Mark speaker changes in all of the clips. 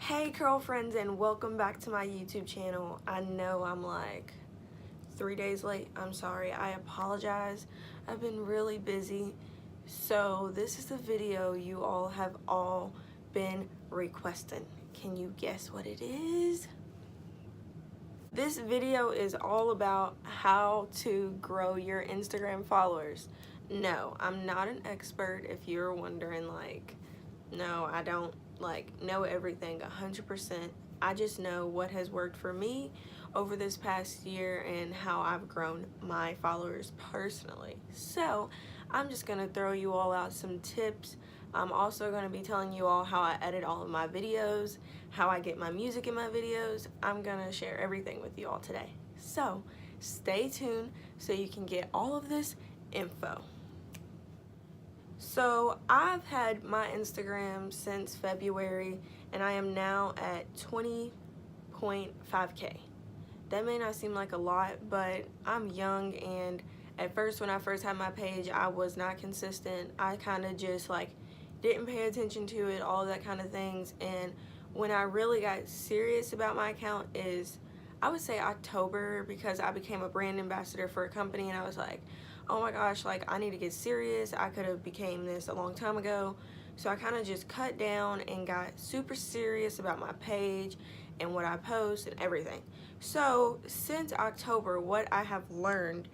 Speaker 1: Hey girlfriends, and welcome back to my YouTube channel. I know I'm like 3 days late. I'm sorry. I apologize. I've been really busy. So this is the video you all have been requesting. Can you guess what it is? This video is all about how to grow your Instagram followers. No, I'm not an expert if you're wondering, no, I don't know everything 100%. I just know what has worked for me over this past year and how I've grown my followers personally. So I'm just gonna throw you all out some tips. I'm also going to be telling you all how I edit all of my videos, how I get my music in my videos. I'm going to share everything with you all today. So stay tuned so you can get all of this info. So I've had my Instagram since February and I am now at 20.5K. That may not seem like a lot, but I'm young, and at first when I first had my page I was not consistent. I kind of just didn't pay attention to it, all that kind of things. And when I really got serious about my account is, I would say October, because I became a brand ambassador for a company and I was like, oh my gosh, I need to get serious. I could have became this a long time ago. So I kind of just cut down and got super serious about my page and what I post and everything. So since October, what I have learned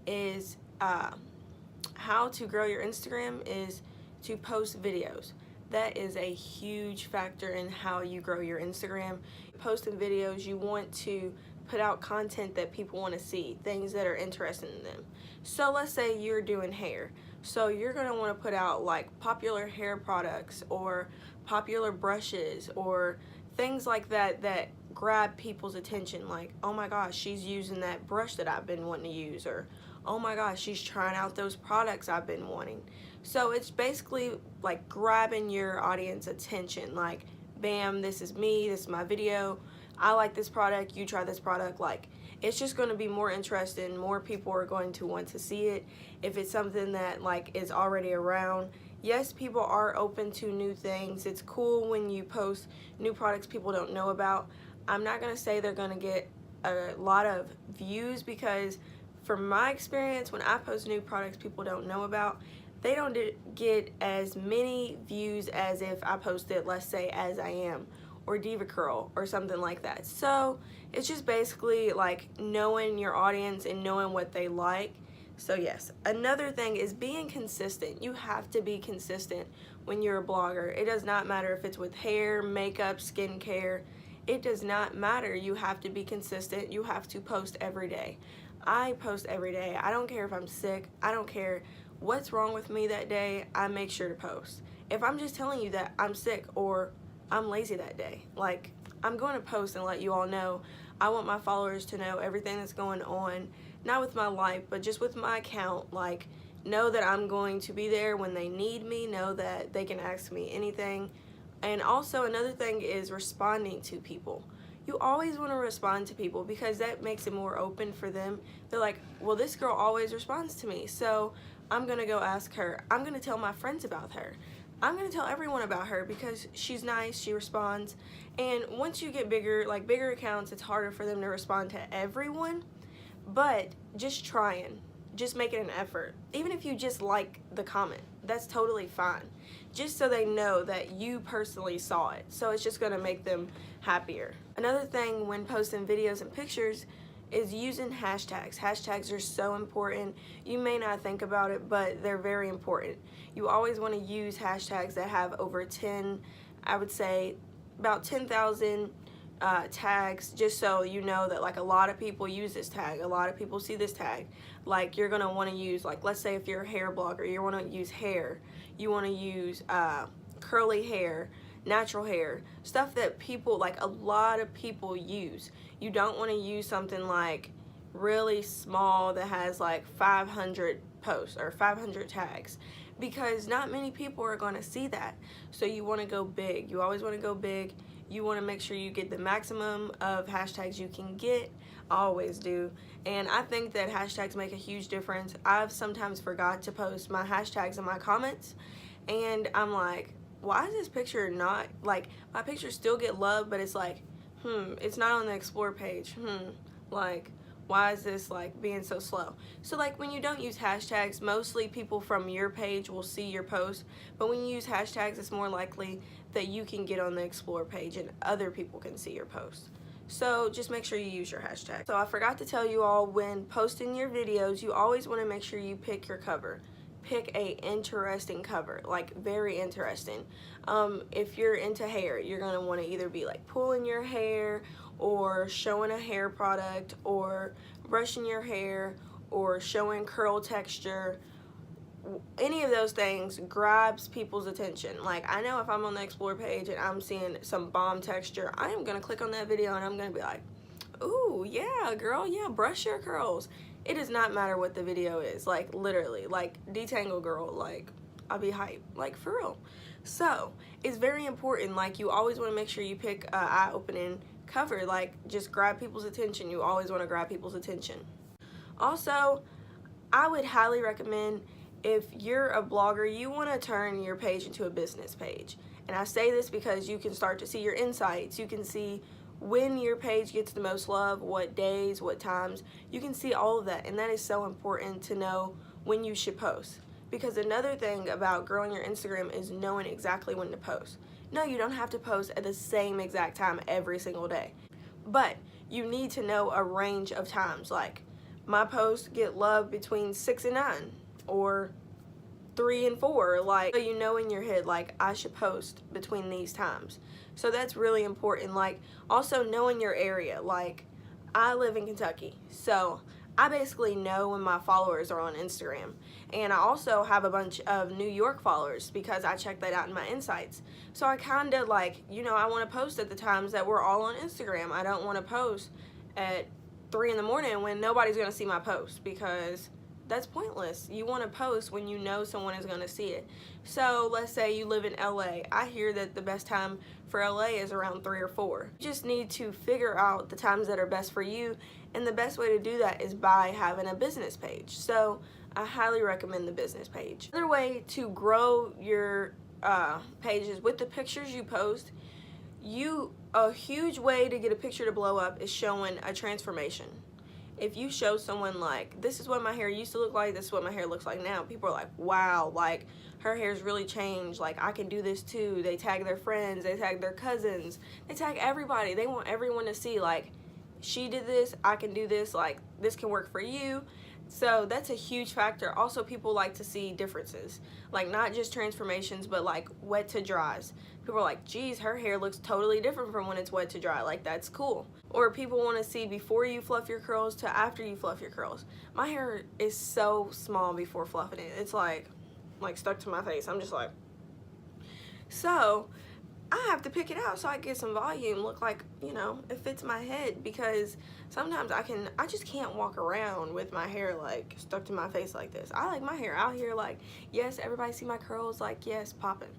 Speaker 1: is how to grow your Instagram is to post videos. That is a huge factor in how you grow your Instagram. Posting videos, you want to put out content that people want to see, things that are interesting in them. So let's say you're doing hair. So you're going to want to put out popular hair products or popular brushes or things like that that grab people's attention, like, oh my gosh, she's using that brush that I've been wanting to use, or oh my gosh, she's trying out those products I've been wanting. So it's basically grabbing your audience attention, like, bam, this is me, this is my video, I like this product, you try this product. It's just going to be more interesting, more people are going to want to see it. If it's something that is already around, yes, people are open to new things. It's cool when you post new products people don't know about. I'm not going to say they're going to get a lot of views, because from my experience, when I post new products people don't know about, they don't get as many views as if I posted, let's say, As I Am or Diva Curl or something like that. So it's just basically knowing your audience and knowing what they like. So yes, another thing is being consistent. You have to be consistent when you're a blogger. It does not matter if it's with hair, makeup, skincare. It does not matter. You have to be consistent. You have to post every day. I post every day. I don't care if I'm sick. I don't care what's wrong with me that day. I make sure to post. If I'm just telling you that I'm sick or I'm lazy that day, I'm going to post and let you all know. I want my followers to know everything that's going on, not with my life, but just with my account. Know that I'm going to be there when they need me, know that they can ask me anything. And also another thing is responding to people. You always want to respond to people, because that makes it more open for them. They're like, well, this girl always responds to me, so I'm going to go ask her. I'm going to tell my friends about her. I'm going to tell everyone about her because she's nice, she responds. And once you get bigger accounts, it's harder for them to respond to everyone. But just trying, just making an effort. Even if you just like the comment, that's totally fine. Just so they know that you personally saw it. So it's just going to make them happier. Another thing when posting videos and pictures is using hashtags. Hashtags are so important. You may not think about it, but they're very important. You always want to use hashtags that have over 10, I would say about 10,000 tags, just so you know that a lot of people use this tag, a lot of people see this tag. You're gonna want to use, let's say if you're a hair blogger, you want to use hair, you want to use curly hair, natural hair, stuff that people, a lot of people use. You don't want to use something really small that has 500 posts or 500 tags, because not many people are going to see that. So you want to go big. You always want to go big. You want to make sure you get the maximum of hashtags you can get. I always do. And I think that hashtags make a huge difference. I've sometimes forgot to post my hashtags in my comments, and I'm like, why is this picture not, like, my pictures still get love, but it's like, it's not on the explore page. Like, why is this like being so slow? So like when you don't use hashtags, mostly people from your page will see your post, but when you use hashtags, it's more likely that you can get on the explore page and other people can see your post. So just make sure you use your hashtag. So I forgot to tell you all, when posting your videos, you always want to make sure you pick your cover. Pick a interesting cover, like very interesting. If you're into hair, you're gonna want to either be like pulling your hair, or showing a hair product, or brushing your hair, or showing curl texture. Any of those things grabs people's attention. Like, I know if I'm on the explore page and I'm seeing some bomb texture, I am gonna click on that video and I'm gonna be like, ooh, yeah, girl, yeah, brush your curls. It does not matter what the video is, like, literally, like, detangle girl, like, I'll be hype, like, for real. So it's very important, like, you always want to make sure you pick a eye-opening cover, like, just grab people's attention. You always want to grab people's attention. Also, I would highly recommend, if you're a blogger, you want to turn your page into a business page. And I say this because you can start to see your insights. You can see when your page gets the most love, what days, what times. You can see all of that, and that is so important to know when you should post. Because another thing about growing your Instagram is knowing exactly when to post. No, you don't have to post at the same exact time every single day, but you need to know a range of times. Like, my posts get love between 6 and 9, or 3 and 4, like, so you know in your head, like, I should post between these times. So that's really important. Like, also knowing your area. Like, I live in Kentucky, so I basically know when my followers are on Instagram. And I also have a bunch of New York followers because I check that out in my insights. So I kind of, like, you know, I want to post at the times that we're all on Instagram. I don't want to post at 3 in the morning when nobody's going to see my post, because that's pointless. You want to post when you know someone is going to see it. So let's say you live in LA. I hear that the best time for LA is around 3 or 4. You just need to figure out the times that are best for you, and the best way to do that is by having a business page. So I highly recommend the business page. Another way to grow your pages with the pictures you post. A huge way to get a picture to blow up is showing a transformation. If you show someone, like, this is what my hair used to look like, this is what my hair looks like now, people are like, wow, like, her hair's really changed, like, I can do this too. They tag their friends, they tag their cousins, they tag everybody. They want everyone to see, like, she did this, I can do this, like, this can work for you. So that's a huge factor. Also, people like to see differences, like, not just transformations, but like wet to dries. People are like, geez, her hair looks totally different from when it's wet to dry. Like, that's cool. Or people want to see before you fluff your curls to after you fluff your curls. My hair is so small before fluffing it. It's like stuck to my face. I'm just like, so I have to pick it out so I get some volume, look like, you know, it fits my head, because sometimes I just can't walk around with my hair like stuck to my face like this. I like my hair out here, like, yes, everybody see my curls, like, yes, popping.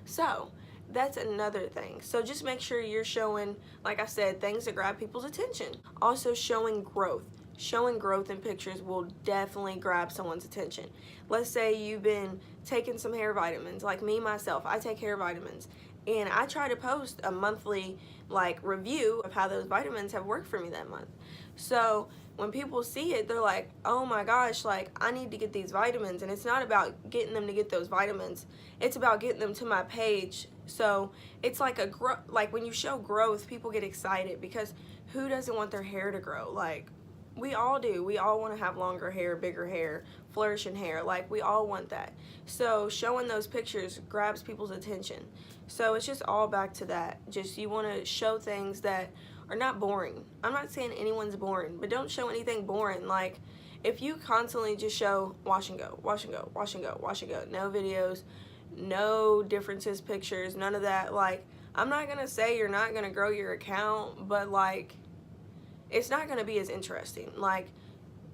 Speaker 1: So that's another thing. So just make sure you're showing, like I said, things that grab people's attention. Also showing growth. Showing growth in pictures will definitely grab someone's attention. Let's say you've been taking some hair vitamins. Like me, myself, I take hair vitamins. And I try to post a monthly, like, review of how those vitamins have worked for me that month. So when people see it, they're like, oh my gosh, like, I need to get these vitamins. And it's not about getting them to get those vitamins. It's about getting them to my page. So it's like like when you show growth, people get excited, because who doesn't want their hair to grow? Like, we all do. We all want to have longer hair, bigger hair, flourishing hair. Like, we all want that. So showing those pictures grabs people's attention. So it's just all back to that. Just, you want to show things that are not boring. I'm not saying anyone's boring, but don't show anything boring. Like, if you constantly just show wash and go, wash and go, wash and go, wash and go, no videos, no differences, pictures, none of that. Like, I'm not going to say you're not going to grow your account, but, like, it's not going to be as interesting. Like,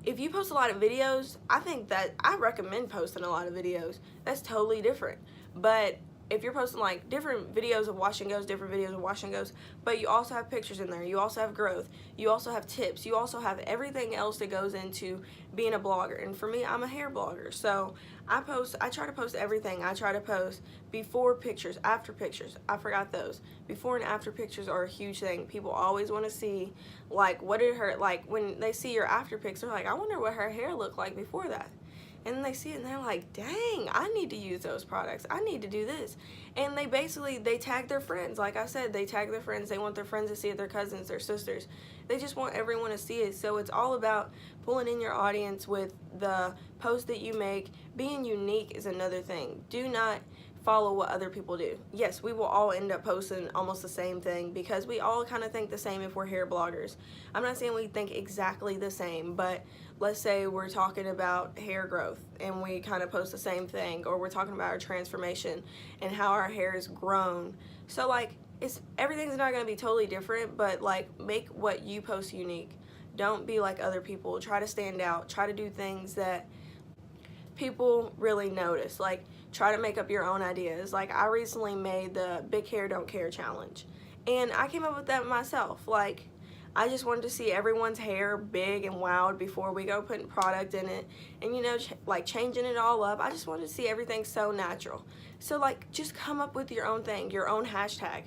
Speaker 1: if you post a lot of videos, I think that I recommend posting a lot of videos. That's totally different. But if you're posting like different videos of wash and goes, different videos of wash and goes, but you also have pictures in there, you also have growth, you also have tips, you also have everything else that goes into being a blogger. And for me, I'm a hair blogger, so I try to post everything. I try to post before pictures, after pictures. I forgot those. Before and after pictures are a huge thing. People always want to see, like, what did her, like, when they see your after pics, they're like, I wonder what her hair looked like before that. And then they see it and they're like, dang, I need to use those products. I need to do this. And they tag their friends. Like I said, they tag their friends. They want their friends to see it, their cousins, their sisters. They just want everyone to see it. So it's all about pulling in your audience with the post that you make. Being unique is another thing. Do not follow what other people do. Yes, we will all end up posting almost the same thing because we all kind of think the same if we're hair bloggers. I'm not saying we think exactly the same, but let's say we're talking about hair growth and we kind of post the same thing, or we're talking about our transformation and how our hair has grown. So like, everything's not going to be totally different, but like, make what you post unique. Don't be like other people. Try to stand out. Try to do things that people really notice. Like, try to make up your own ideas. Like, I recently made the Big Hair Don't Care challenge, and I came up with that myself. Like, I just wanted to see everyone's hair big and wowed before we go putting product in it, and you know, like changing it all up. I just wanted to see everything so natural. So like, just come up with your own thing, your own hashtag.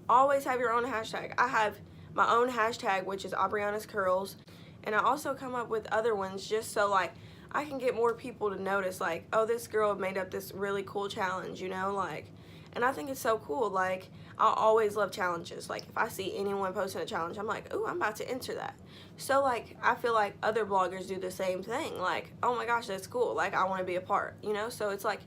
Speaker 1: Always have your own hashtag. I have my own hashtag, which is Aubriana's Curls, and I also come up with other ones just so like I can get more people to notice, like, oh, this girl made up this really cool challenge, you know, like, and I think it's so cool. Like, I always love challenges. Like, if I see anyone posting a challenge, I'm like, ooh, I'm about to enter that. So like, I feel like other bloggers do the same thing. Like, oh my gosh, that's cool. Like, I want to be a part, you know? So it's like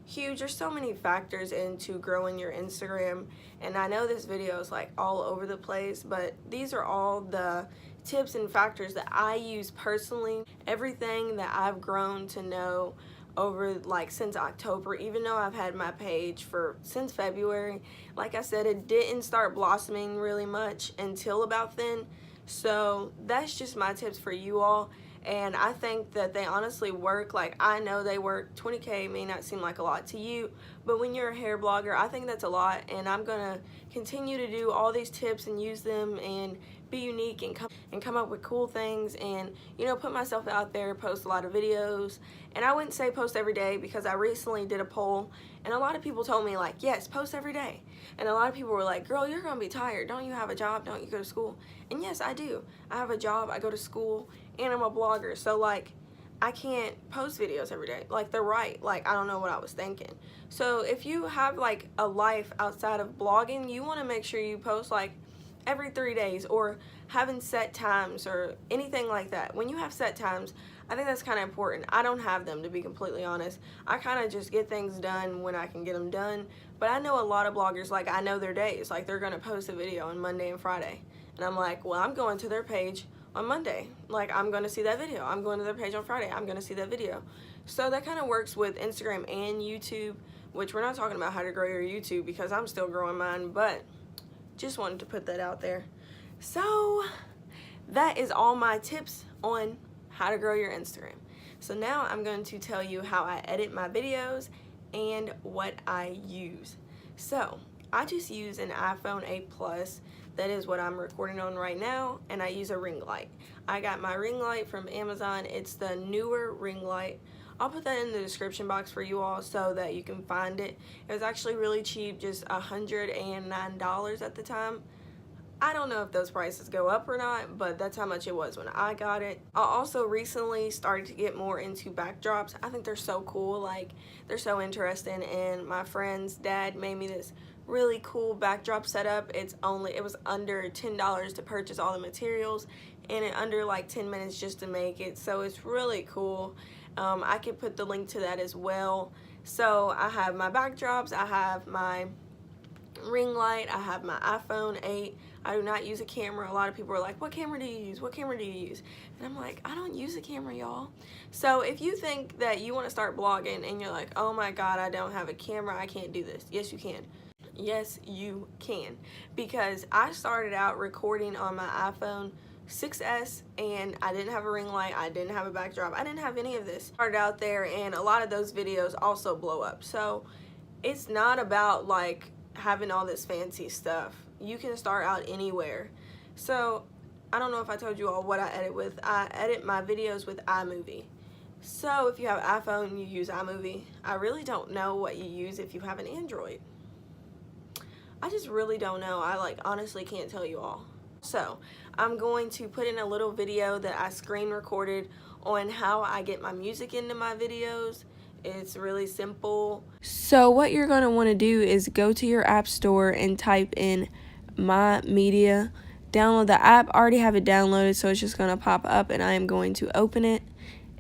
Speaker 1: huge. There's so many factors into growing your Instagram, and I know this video is like all over the place, but these are all the tips and factors that I use personally. Everything that I've grown to know over like since October, even though I've had my page since February. Like I said, it didn't start blossoming really much until about then. So that's just my tips for you all, and I think that they honestly work. Like, I know they work. 20K may not seem like a lot to you, but when you're a hair blogger, I think that's a lot, and I'm gonna continue to do all these tips and use them and be unique and come up with cool things, and you know, put myself out there, post a lot of videos. And I wouldn't say post every day, because I recently did a poll and a lot of people told me like, yes, post every day. And a lot of people were like, girl, you're gonna be tired. Don't you have a job? Don't you go to school? And yes, I do. I have a job, I go to school, and I'm a blogger. So like, I can't post videos every day. Like, they're right. Like, I don't know what I was thinking. So if you have like a life outside of blogging, you wanna make sure you post like every 3 days, or having set times or anything like that. When you have set times, I think that's kind of important. I don't have them, to be completely honest. I kind of just get things done when I can get them done. But I know a lot of bloggers, like, I know their days. Like, they're going to post a video on Monday and Friday. And I'm like, well, I'm going to their page on Monday. Like, I'm going to see that video. I'm going to their page on Friday. I'm going to see that video. So that kind of works with Instagram and YouTube, which we're not talking about how to grow your YouTube because I'm still growing mine, but just wanted to put that out there. So that is all my tips on how to grow your Instagram. So now I'm going to tell you how I edit my videos and what I use. So I just use an iPhone 8 Plus. That is what I'm recording on right now, and I use a ring light. I got my ring light from Amazon. It's the newer ring light. I'll put that in the description box for you all so that you can find it. It was actually really cheap, just $109 at the time. I don't know if those prices go up or not, but that's how much it was when I got it. I also recently started to get more into backdrops. I think they're so cool, like, they're so interesting, and my friend's dad made me this really cool backdrop setup. It was under $10 to purchase all the materials, and it under like 10 minutes just to make it, so it's really cool. I could put the link to that as well. So I have my backdrops, I have my ring light, I have my iPhone 8. I do not use a camera. A lot of people are like, what camera do you use? What camera do you use? And I'm like, I don't use a camera, y'all. So if you think that you want to start blogging and you're like, oh my God, I don't have a camera, I can't do this. Yes, you can. Yes, you can. Because I started out recording on my iPhone 6S, and I didn't have a ring light, I didn't have a backdrop, I didn't have any of this. Started out there, and a lot of those videos also blow up. So it's not about like having all this fancy stuff. You can start out anywhere. So I don't know if I told you all what I edit with. I edit my videos with iMovie. So if you have an iPhone, you use iMovie. I really don't know what you use if you have an Android. I just really don't know. I like honestly can't tell you all. So I'm going to put in a little video that I screen recorded on how I get my music into my videos. It's really simple. So what you're going to want to do is go to your app store and type in IMovie. Download the app. I already have it downloaded, so it's just going to pop up, and I am going to open it.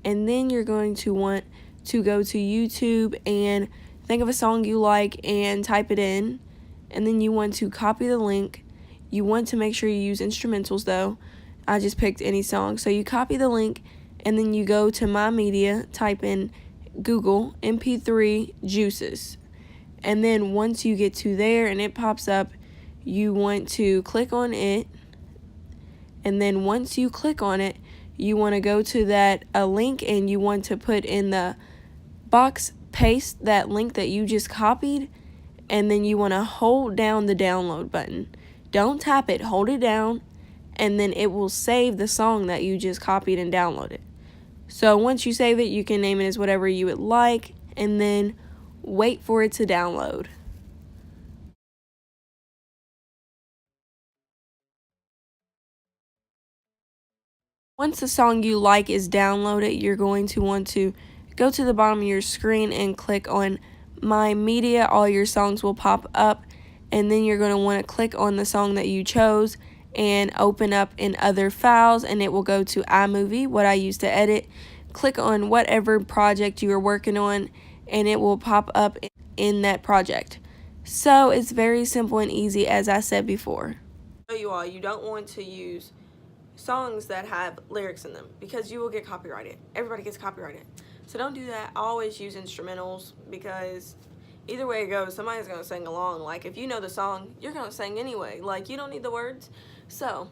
Speaker 1: And then you're going to want to go to YouTube and think of a song you like and type it in. And then you want to copy the link. You want to make sure you use instrumentals though. I just picked any song. So you copy the link and then you go to IMovie, type in Google MP3 Juices. And then once you get to there and it pops up, you want to click on it. And then once you click on it, you want to go to that link and you want to put in the box, paste that link that you just copied, and then you want to hold down the download button. Don't tap it, hold it down, and then it will save the song that you just copied and downloaded. So once you save it, you can name it as whatever you would like, and then wait for it to download. Once the song you like is downloaded, you're going to want to go to the bottom of your screen and click on My Media. All your songs will pop up, and then you're going to want to click on the song that you chose and open up in other files, and it will go to iMovie, what I use to edit. Click on whatever project you are working on, and it will pop up in that project. So it's very simple and easy, as I said before. You all, you don't want to use songs that have lyrics in them because you will get copyrighted. Everybody gets copyrighted. So don't do that. I always use instrumentals because either way it goes, somebody's going to sing along. Like if you know the song, you're going to sing anyway. Like you don't need the words. So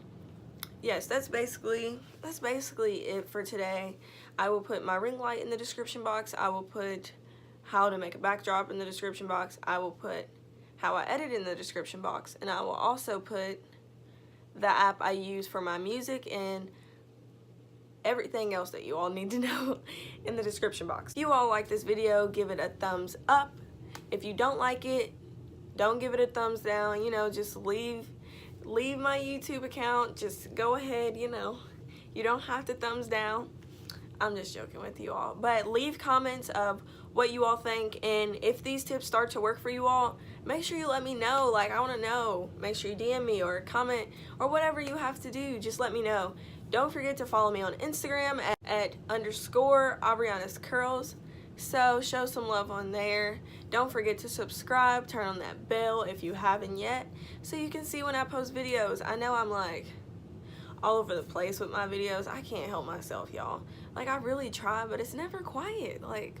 Speaker 1: yes, that's basically it for today. I will put my ring light in the description box. I will put how to make a backdrop in the description box. I will put how I edit in the description box. And I will also put the app I use for my music and everything else that you all need to know in the description box. If you all like this video, give it a thumbs up. If you don't like it, don't give it a thumbs down. You know, just leave my YouTube account. Just go ahead, you know. You don't have to thumbs down. I'm just joking with you all. But leave comments of what you all think, and if these tips start to work for you all, make sure you let me know. Like, I want to know. Make sure you DM me or comment or whatever you have to do. Just let me know. Don't forget to follow me on Instagram at _Aubriana's Curls. So show some love on there. Don't forget to subscribe. Turn on that bell if you haven't yet, so you can see when I post videos. I know I'm like all over the place with my videos. I can't help myself, y'all. Like, I really try, but it's never quiet. Like,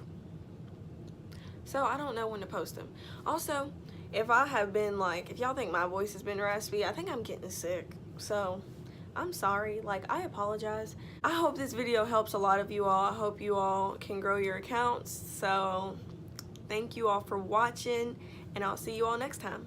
Speaker 1: so I don't know when to post them. Also, if y'all think my voice has been raspy, I think I'm getting sick. So I'm sorry. Like, I apologize. I hope this video helps a lot of you all. I hope you all can grow your accounts. So thank you all for watching, and I'll see you all next time.